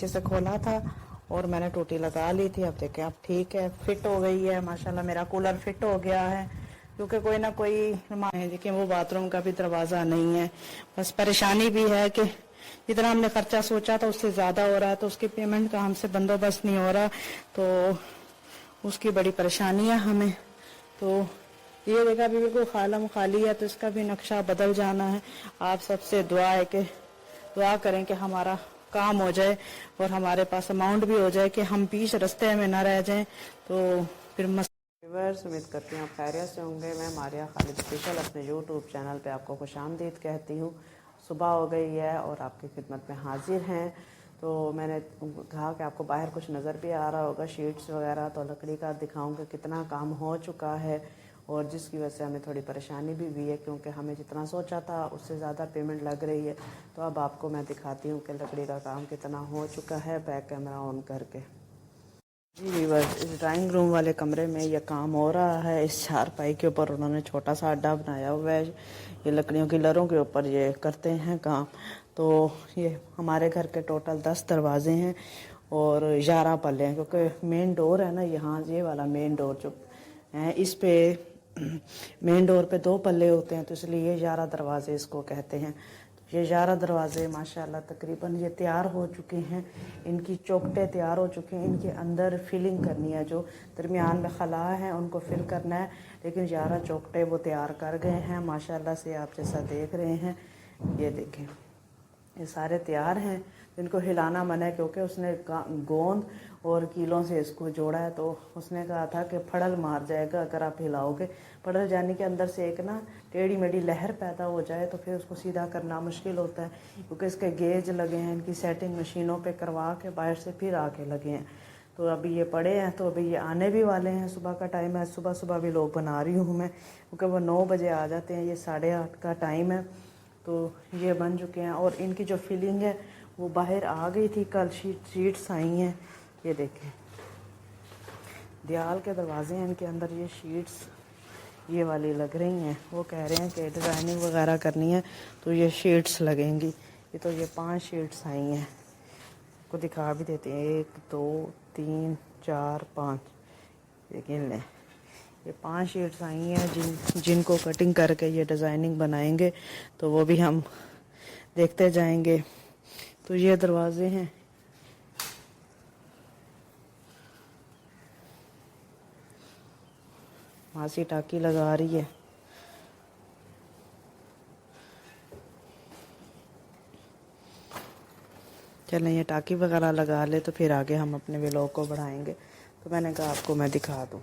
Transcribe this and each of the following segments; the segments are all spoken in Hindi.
पीछे से खोला था और मैंने टूटी लगा ली थी। अब देखें अब ठीक है, फिट हो गई है माशाल्लाह। मेरा कूलर फिट हो गया है क्योंकि कोई ना कोई देखिए वो बाथरूम का भी दरवाज़ा नहीं है। बस परेशानी भी है कि जितना हमने खर्चा सोचा था उससे ज़्यादा हो रहा है, तो उसकी पेमेंट का हमसे बंदोबस्त नहीं हो रहा, तो उसकी बड़ी परेशानी है हमें। तो ये जगह भी बिल्कुल खाली है, तो इसका भी नक्शा बदल जाना है। आप सबसे दुआ है कि दुआ करें कि हमारा काम हो जाए और हमारे पास अमाउंट भी हो जाए कि हम बीच रास्ते में ना रह जाएं। तो फिर व्यूअर्स, उम्मीद करती हूँ आप खैरियत से होंगे। मैं मारिया खालिद ऑफिशियल अपने यूट्यूब चैनल पे आपको खुशामदीद कहती हूँ। सुबह हो गई है और आपकी खिदमत में हाजिर हैं। तो मैंने कहा कि आपको बाहर कुछ नज़र भी आ रहा होगा, शीट्स वगैरह, तो लकड़ी का दिखाऊंगा कितना काम हो चुका है और जिसकी वजह से हमें थोड़ी परेशानी भी हुई है क्योंकि हमें जितना सोचा था उससे ज़्यादा पेमेंट लग रही है। तो अब आपको मैं दिखाती हूँ कि लकड़ी का काम कितना हो चुका है बैक कैमरा ऑन करके। जी व्यूअर्स, इस ड्राइंग रूम वाले कमरे में ये काम हो रहा है। इस चारपाई के ऊपर उन्होंने छोटा सा अड्डा बनाया हुआ है। ये लकड़ियों की लरों के ऊपर ये करते हैं काम। तो ये हमारे घर के टोटल 10 दरवाजे हैं और 11 पल्ले हैं क्योंकि मेन डोर है ना, यहाँ ये वाला मेन डोर जो है इस पे मेन डोर पे 2 पल्ले होते हैं, तो इसलिए 11 दरवाजे इसको कहते हैं। ये 11 दरवाजे माशाल्लाह तकरीबन ये तैयार हो चुके हैं। इनकी चौखटें तैयार हो चुके हैं। इनके अंदर फिलिंग करनी है, जो दरमियान में खला है उनको फिल करना है, लेकिन 11 चौखटें वो तैयार कर गए हैं माशाल्लाह से। आप जैसा देख रहे हैं, ये देखें ये सारे तैयार हैं। इनको हिलाना मना है क्योंकि उसने गोंद और कीलों से इसको जोड़ा है, तो उसने कहा था कि फड़ल मार जाएगा अगर आप हिलाओगे। फड़ल जाने के अंदर से एक ना टेढ़ी मेढ़ी लहर पैदा हो जाए तो फिर उसको सीधा करना मुश्किल होता है क्योंकि इसके गेज लगे हैं। इनकी सेटिंग मशीनों पे करवा के बाहर से फिर आके लगे हैं। तो अभी ये पड़े हैं, तो अभी ये आने भी वाले हैं। सुबह का टाइम है, सुबह सुबह भी लोग बना रही हूँ मैं क्योंकि वो 9 बजे आ जाते हैं। ये 8:30 का टाइम है, तो ये बन चुके हैं। और इनकी जो फिलिंग है वो बाहर आ गई थी, कल शीट्स आई हैं। ये देखें दीवार के दरवाजे हैं, इनके अंदर ये शीट्स ये वाली लग रही हैं। वो कह रहे हैं कि डिज़ाइनिंग वगैरह करनी है तो ये शीट्स लगेंगी। ये तो ये 5 शीट्स आई हैं, आपको दिखा भी देते हैं। 1 2 3 4 5, लेकिन लें ये 5 शीट्स आई हैं जिनको कटिंग करके ये डिज़ाइनिंग बनाएंगे, तो वो भी हम देखते जाएंगे। तो ये दरवाजे हैं, मासी टाकी लगा रही है। चलें ये टाकी वगैरह लगा ले तो फिर आगे हम अपने व्लॉग को बढ़ाएंगे। तो मैंने कहा आपको मैं दिखा दूँ।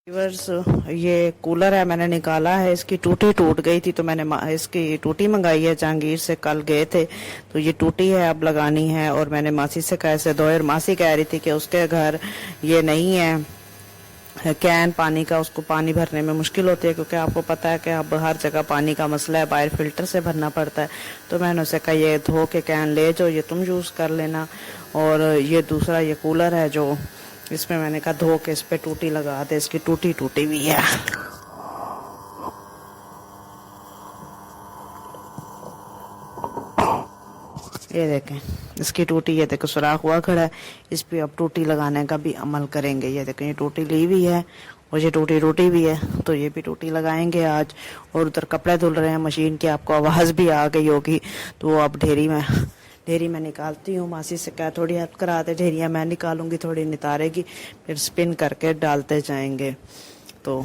व्यूअर्स, ये कूलर है, मैंने निकाला है, इसकी टूटी टूट गई थी तो मैंने इसकी टूटी मंगाई है जहांगीर से। कल गए थे तो ये टूटी है, अब लगानी है। और मैंने मासी से कैसे दो, और मासी कह रही थी कि उसके घर ये नहीं है कैन पानी का, उसको पानी भरने में मुश्किल होती है क्योंकि आपको पता है कि अब हर जगह पानी का मसला है, बाहर फिल्टर से भरना पड़ता है। तो मैंने उसे कहा ये धो के कैन ले जाओ, ये तुम यूज़ कर लेना। और ये दूसरा ये कूलर है जो इसमें मैंने कहा धो के इस पे टूटी लगा दे, इसकी टूटी टूटी हुई है। ये देखें इसकी टूटी, ये देखो सुराख हुआ खड़ा है, इस पे अब टूटी लगाने का भी अमल करेंगे। ये देखें ये टूटी ली हुई है और ये टूटी टूटी भी है, तो ये भी टूटी लगाएंगे आज। और उधर कपड़े धुल रहे हैं मशीन की, आपको आवाज़ भी आ गई होगी। तो वो अब ढेरी में निकालती हूँ। मासी से क्या थोड़ी हेल्प करा दे, ढेरियाँ मैं निकालूंगी, थोड़ी नितारेगी, फिर स्पिन करके डालते जाएंगे। तो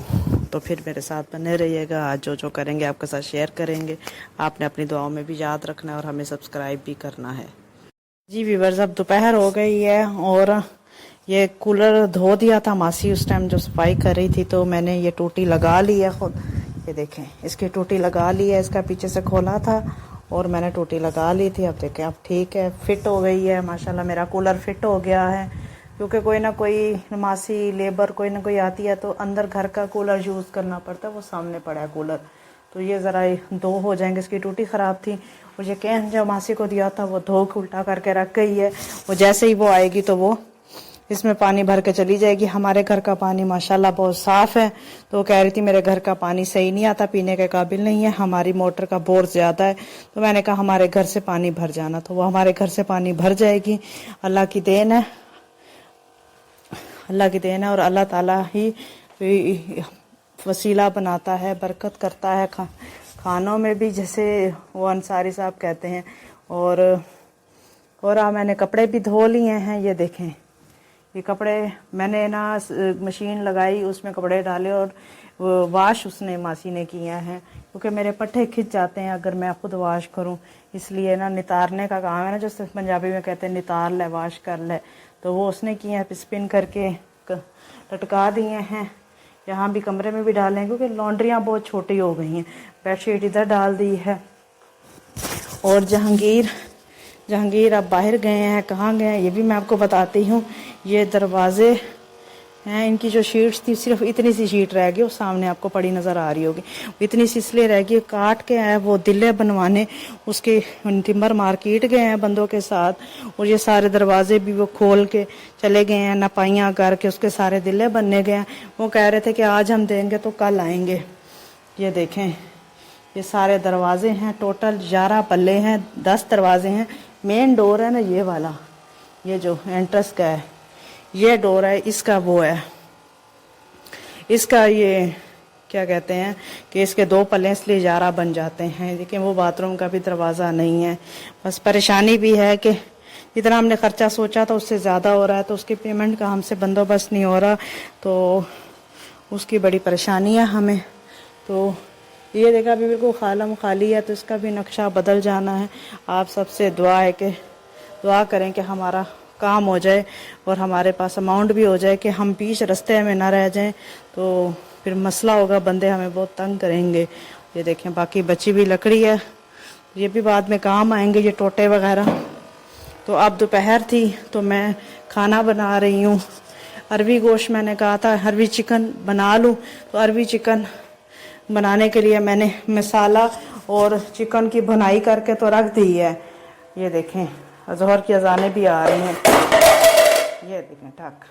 फिर मेरे साथ बने रहिएगा। आज जो जो करेंगे आपके साथ शेयर करेंगे। आपने अपनी दुआओं में भी याद रखना है और हमें सब्सक्राइब भी करना है। जी व्यूअर्स, अब दोपहर हो गई है और ये कूलर धो दिया था मासी उस टाइम जो सफाई कर रही थी, तो मैंने ये टूटी लगा ली है खुद। ये देखें इसकी टूटी लगा ली है, इसका पीछे से खोला था और मैंने टूटी लगा ली थी। अब देखें अब ठीक है, फिट हो गई है माशाल्लाह। मेरा कूलर फिट हो गया है क्योंकि कोई ना कोई मासी लेबर कोई ना कोई आती है तो अंदर घर का कूलर यूज़ करना पड़ता है। वो सामने पड़ा है कूलर, तो ये ज़रा 2 हो जाएंगे। इसकी टूटी ख़राब थी और ये कैन जो मासी को दिया था वो धो के उल्टा करके रख गई है। वो जैसे ही वो आएगी तो वो इसमें पानी भर के चली जाएगी। हमारे घर का पानी माशाल्लाह बहुत साफ है। तो वो कह रही थी मेरे घर का पानी सही नहीं आता, पीने के काबिल नहीं है, हमारी मोटर का बोर ज्यादा है। तो मैंने कहा हमारे घर से पानी भर जाना, तो वो हमारे घर से पानी भर जाएगी। अल्लाह की देन है, अल्लाह की देन है। और अल्लाह ताला ही वसीला बनाता है, बरकत करता है खानों में भी, जैसे वो अंसारी साहब कहते हैं। और मैंने कपड़े भी धो लिए हैं। ये देखें, ये कपड़े मैंने ना मशीन लगाई, उसमें कपड़े डाले और वाश उसने मासी ने किया है, क्योंकि मेरे पट्टे खिंच जाते हैं अगर मैं खुद वाश करूं। इसलिए ना नितारने का काम है ना, जो पंजाबी में कहते हैं नितार ले, वाश कर ले, तो वो उसने किया है। स्पिन करके लटका दिए हैं। यहाँ भी कमरे में भी डाले हैं, क्योंकि लॉन्ड्रियाँ बहुत छोटी हो गई हैं। बेडशीट इधर डाल दी है। और जहांगीर अब बाहर गए हैं, कहाँ गए हैं ये भी मैं आपको बताती हूँ। ये दरवाजे हैं, इनकी जो शीट्स थी सिर्फ इतनी सी शीट रह गई, वो सामने आपको पड़ी नज़र आ रही होगी। इतनी सी इसलिए रह गई, काट के आए वो दिले बनवाने, उसके टिम्बर मार्केट गए हैं बंदों के साथ। और ये सारे दरवाजे भी वो खोल के चले गए हैं, नपाइयाँ करके उसके सारे दिले बनने गए हैं। वो कह रहे थे कि आज हम देंगे तो कल आएंगे। ये देखें, ये सारे दरवाजे हैं, टोटल 11 पल्ले हैं, 10 दरवाजे हैं। मेन डोर है ना ये वाला, ये जो एंट्रेंस का है, ये डोर है, इसका वो है, इसका ये क्या कहते हैं कि इसके 2 पल्ले, इसलिए 11 बन जाते हैं। लेकिन वो बाथरूम का भी दरवाज़ा नहीं है। बस परेशानी भी है कि जितना हमने खर्चा सोचा था उससे ज़्यादा हो रहा है, तो उसके पेमेंट का हमसे बंदोबस्त नहीं हो रहा, तो उसकी बड़ी परेशानी है हमें। तो ये देखा अभी बिल्कुल खाली है, तो इसका भी नक्शा बदल जाना है। आप सबसे दुआ करें कि हमारा काम हो जाए और हमारे पास अमाउंट भी हो जाए, कि हम बीच रास्ते में ना रह जाएं, तो फिर मसला होगा, बंदे हमें बहुत तंग करेंगे। ये देखें, बाकी बची भी लकड़ी है, ये भी बाद में काम आएंगे, ये टोटे वगैरह। तो अब दोपहर थी तो मैं खाना बना रही हूँ। अरबी गोश्त मैंने कहा था अरबी चिकन बना लूँ, तो अरबी चिकन बनाने के लिए मैंने मसाला और चिकन की भुनाई करके तो रख दी है। ये देखें, ज़ोहर की अजानें भी आ रही हैं। ये देखें टक,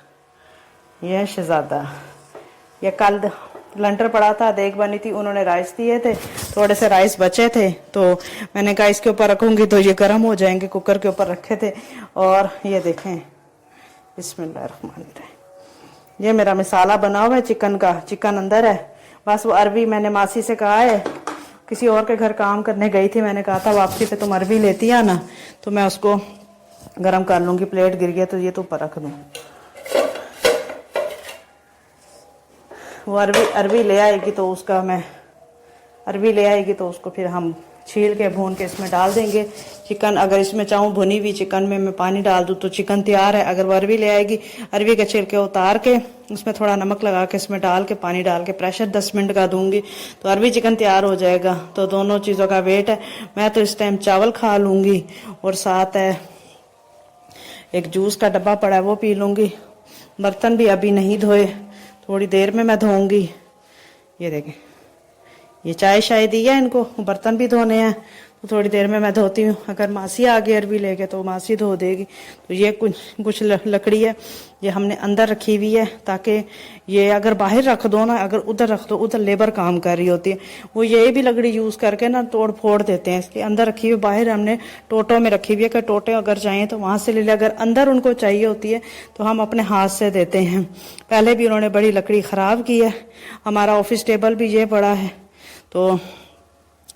ये शहजादा, ये कल लंटर पड़ा था, देख बनी थी, उन्होंने राइस दिए थे, थोड़े से राइस बचे थे, तो मैंने कहा इसके ऊपर रखूंगी तो ये गर्म हो जाएंगे, कुकर के ऊपर रखे थे। और ये देखें, बिस्मिल्लाहिर्रहमानिर्रहीम, ये मेरा मसाला बना हुआ है चिकन का, चिकन अंदर है। बस वो अरबी मैंने मासी से कहा है, किसी और के घर काम करने गई थी, मैंने कहा था वापसी पे तुम अरबी लेती है ना, तो मैं उसको गर्म कर लूंगी। प्लेट गिर गया तो ये तो ऊपर रख दूं। वो अरबी ले आएगी तो उसको फिर हम छील के भून के इसमें डाल देंगे। चिकन अगर इसमें चाहूँ भुनी हुई चिकन में मैं पानी डाल दूँ तो चिकन तैयार है। अगर वो अरबी ले आएगी, अरबी के छिलके उतार के उसमें थोड़ा नमक लगा के इसमें डाल के पानी डाल के प्रेशर 10 मिनट का दूंगी, तो अरबी चिकन तैयार हो जाएगा। तो दोनों चीज़ों का वेट है। मैं तो इस टाइम चावल खा लूँगी और साथ है एक जूस का डब्बा पड़ा है वो पी लूँगी। बर्तन भी अभी नहीं धोए, थोड़ी देर में मैं धोऊंगी। ये देखें, ये चाय शाय दी है इनको, बर्तन भी धोने हैं, तो थोड़ी देर में मैं धोती हूँ। अगर मासी आ गई अरबी लेके तो मासी धो देगी। तो ये कुछ लकड़ी है, ये हमने अंदर रखी हुई है, ताकि ये अगर बाहर रख दो ना, अगर उधर रख दो, उधर लेबर काम कर रही होती है, वो ये भी लकड़ी यूज करके ना तोड़ फोड़ देते हैं। इसके अंदर रखी हुई, बाहर हमने टोटों में रखी हुई है कि टोटे अगर चाहिए तो वहां से ले ले, अगर अंदर उनको चाहिए होती है तो हम अपने हाथ से देते हैं। पहले भी उन्होंने बड़ी लकड़ी खराब की है। हमारा ऑफिस टेबल भी ये पड़ा है। तो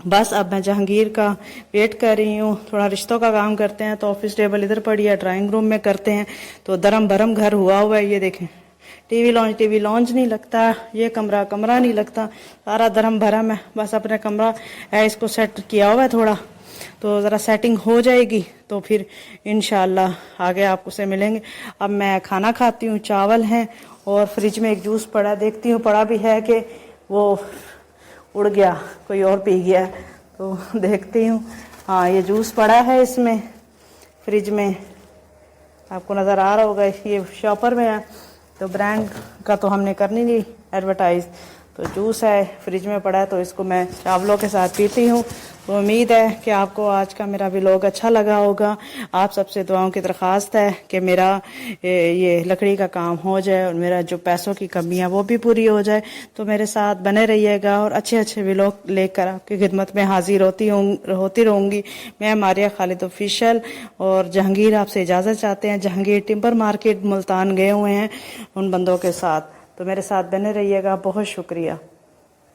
बस अब मैं जहांगीर का वेट कर रही हूँ। थोड़ा रिश्तों का काम करते हैं, तो ऑफिस टेबल इधर पड़ी है, ड्राइंग रूम में करते हैं। तो दरम भरम घर हुआ है। ये देखें, टीवी लॉन्च नहीं लगता, ये कमरा नहीं लगता, सारा दरम भरम है। बस अपने कमरा है, इसको सेट किया हुआ है थोड़ा, तो ज़रा सेटिंग हो जाएगी तो फिर इंशाल्लाह आगे आपको से मिलेंगे। अब मैं खाना खाती हूँ, चावल हैं और फ्रिज में एक जूस पड़ा, देखती हूँ पड़ा भी है कि वो उड़ गया, कोई और पी गया, तो देखती हूँ। हाँ, ये जूस पड़ा है इसमें फ्रिज में, आपको नज़र आ रहा होगा, ये शॉपर में है, तो ब्रांड का तो हमने करनी नहीं एडवर्टाइज। तो जूस है फ्रिज में पड़ा है, तो इसको मैं चावलों के साथ पीती हूँ। तो उम्मीद है कि आपको आज का मेरा व्लॉग अच्छा लगा होगा। आप सबसे दुआओं की दरख्वास्त है कि मेरा ये लकड़ी का काम हो जाए और मेरा जो पैसों की कमी है वो भी पूरी हो जाए। तो मेरे साथ बने रहिएगा और अच्छे अच्छे व्लॉग लेकर आपकी खिदमत में हाजिर होती रहूँगी। मैं मारिया खालिद ऑफिशियल और जहांगीर आपसे इजाज़त चाहते हैं। जहांगीर टिम्बर मार्केट मुल्तान गए हुए हैं उन बंदों के साथ, तो मेरे साथ बने रहिएगा। बहुत शुक्रिया।